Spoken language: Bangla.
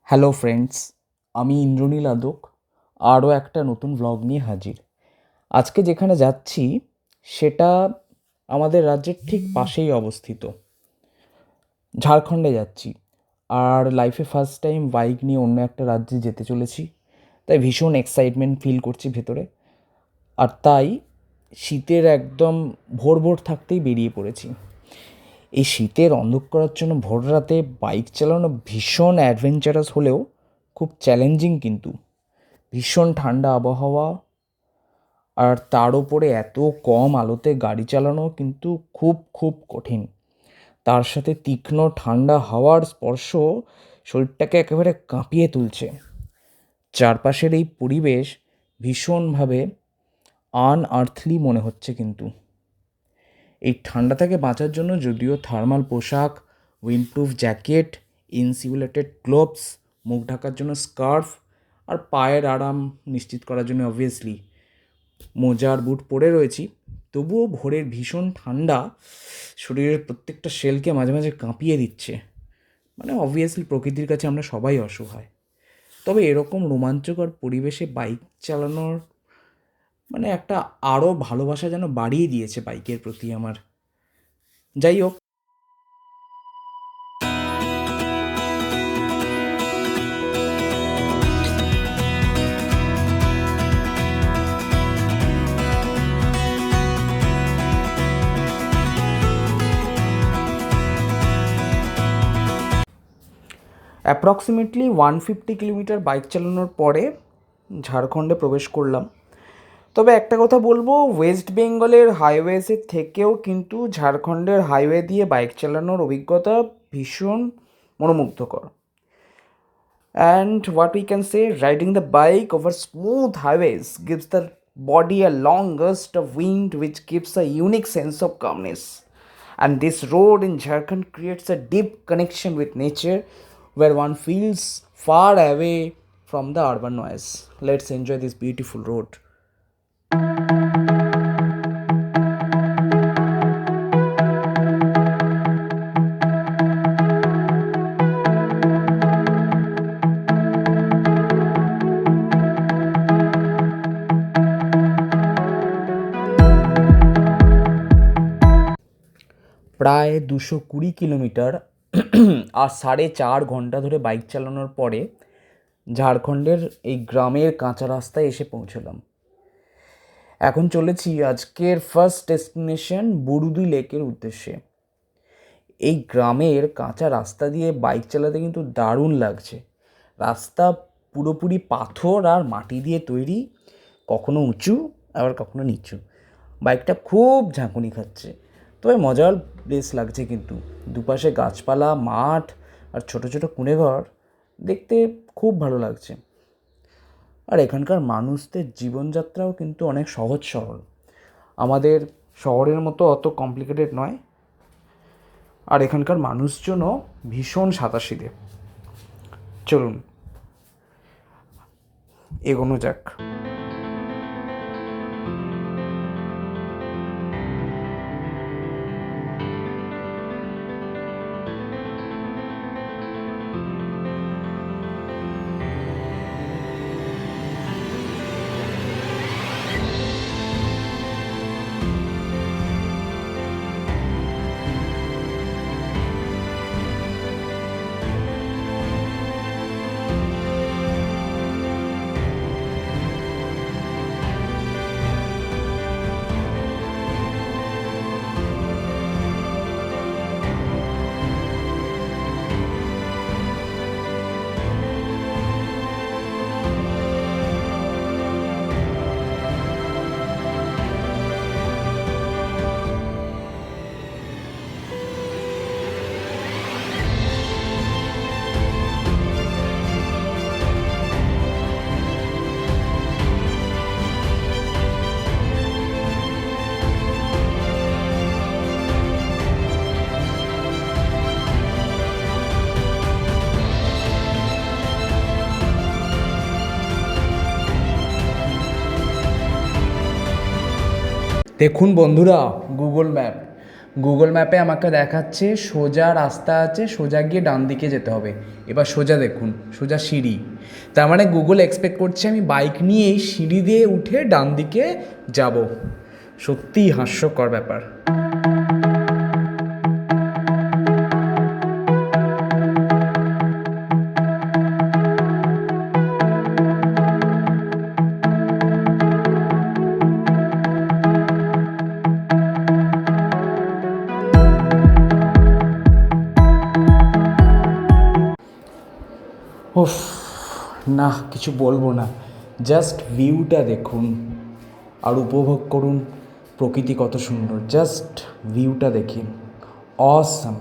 হ্যালো ফ্রেন্ডস, আমি ইন্দ্রনীল আদক আরও একটা নতুন ভ্লগ নিয়ে হাজির। আজকে যেখানে যাচ্ছি সেটা আমাদের রাজ্যের ঠিক পাশেই অবস্থিত, ঝাড়খণ্ডে যাচ্ছি। আর লাইফে ফার্স্ট টাইম বাইক নিয়ে অন্য একটা রাজ্যে যেতে চলেছি, তাই ভীষণ এক্সাইটমেন্ট ফিল করছি ভেতরে। আর তাই শীতের একদম ভোর ভোর থাকতেই বেরিয়ে পড়েছি। এই শীতের অন্ধকারাচ্ছন্ন ভোর রাতে বাইক চালানো ভীষণ অ্যাডভেঞ্চারাস হলেও খুব চ্যালেঞ্জিং কিন্তু। ভীষণ ঠান্ডা আবহাওয়া, আর তার উপরে এত কম আলোতে গাড়ি চালানো কিন্তু খুব খুব কঠিন। তার সাথে তীক্ষ্ণ ঠান্ডা হাওয়ার স্পর্শ শরীরটাকে একেবারে কাঁপিয়ে তুলছে। চারপাশের এই পরিবেশ ভীষণভাবে আনআর্থলি মনে হচ্ছে কিন্তু। এই ঠান্ডা থেকে বাঁচার জন্য যদিও থার্মাল পোশাক, উইন্ডপ্রুফ জ্যাকেট, ইনসুলেটেড গ্লোভস, মুখ ঢাকার জন্য স্কার্ফ আর পায়ের আরাম নিশ্চিত করার জন্য অবভিয়াসলি মোজার বুট পরে রয়েছি, তবুও ভোরের ভীষণ ঠান্ডা শরীরের প্রত্যেকটা সেলকে মাঝে মাঝে কাঁপিয়ে দিচ্ছে। মানে অবভিয়াসলি প্রকৃতির কাছে আমরা সবাই অসহায়, তবে এরকম রোমাঞ্চকর পরিবেশে বাইক চালানোর মানে একটা আরও ভালোবাসা যেন বাড়িয়ে দিয়েছে বাইকের প্রতি আমার। যাই হোক, অ্যাপ্রক্সিমেটলি 150 কিলোমিটার বাইক চালানোর পরে ঝাড়খণ্ডে প্রবেশ করলাম। তবে একটা কথা বলবো, ওয়েস্ট বেঙ্গলের হাইওয়েজের থেকেও কিন্তু ঝাড়খণ্ডের হাইওয়ে দিয়ে বাইক চালানোর অভিজ্ঞতা ভীষণ মনোমুগ্ধকর। And what we can say, riding the bike over smooth highways gives the body a long gust of wind which gives a unique sense of calmness. And this road in Jharkhand creates a deep connection with nature where one feels far away from the urban noise. Let's enjoy this beautiful road. প্রায় 220 কিলোমিটার আর 4.5 ঘন্টা ধরে বাইক চালানোর পরে ঝাড়খণ্ডের এই গ্রামের কাঁচা রাস্তায় এসে পৌঁছলাম। এখন চলেছি আজকের ফার্স্ট ডেস্টিনেশন বুরুদি লেকের উদ্দেশ্যে। এই গ্রামের কাঁচা রাস্তা দিয়ে বাইক চালাতে কিন্তু দারুণ লাগছে। রাস্তা পুরোপুরি পাথর আর মাটি দিয়ে তৈরি, কখনো উঁচু আবার কখনো নিচু। বাইকটা খুব ঝাঁকুনি খাচ্ছে, তবে মজার বেশ লাগছে কিন্তু। দুপাশে গাছপালা, মাঠ আর ছোট ছোট কুঁড়েঘর দেখতে খুব ভালো লাগছে। আর এখানকার মানুষদের জীবনযাত্রাও কিন্তু অনেক সহজ সরল, আমাদের শহরের মতো অত কমপ্লিকেটেড নয়। আর এখানকার মানুষজনও ভীষণ সাদাসিধে। চলুন এগোনো যাক। দেখুন বন্ধুরা, গুগল ম্যাপ গুগল ম্যাপে আমাকে দেখাচ্ছে সোজা রাস্তা আছে, সোজা গিয়ে ডান দিকে যেতে হবে। এবার সোজা দেখুন, সোজা সিঁড়ি, তার মানে গুগল এক্সপেক্ট করছে আমি বাইক নিয়েই সিঁড়ি দিয়ে উঠে ডান দিকে যাব। সত্যিই হাস্যকর ব্যাপার। উফ, না কিছু বলবো না, জাস্ট ভিউটা দেখুন আর উপভোগ করুন প্রকৃতি কত সুন্দর, জাস্ট ভিউটা দেখি, অসাম।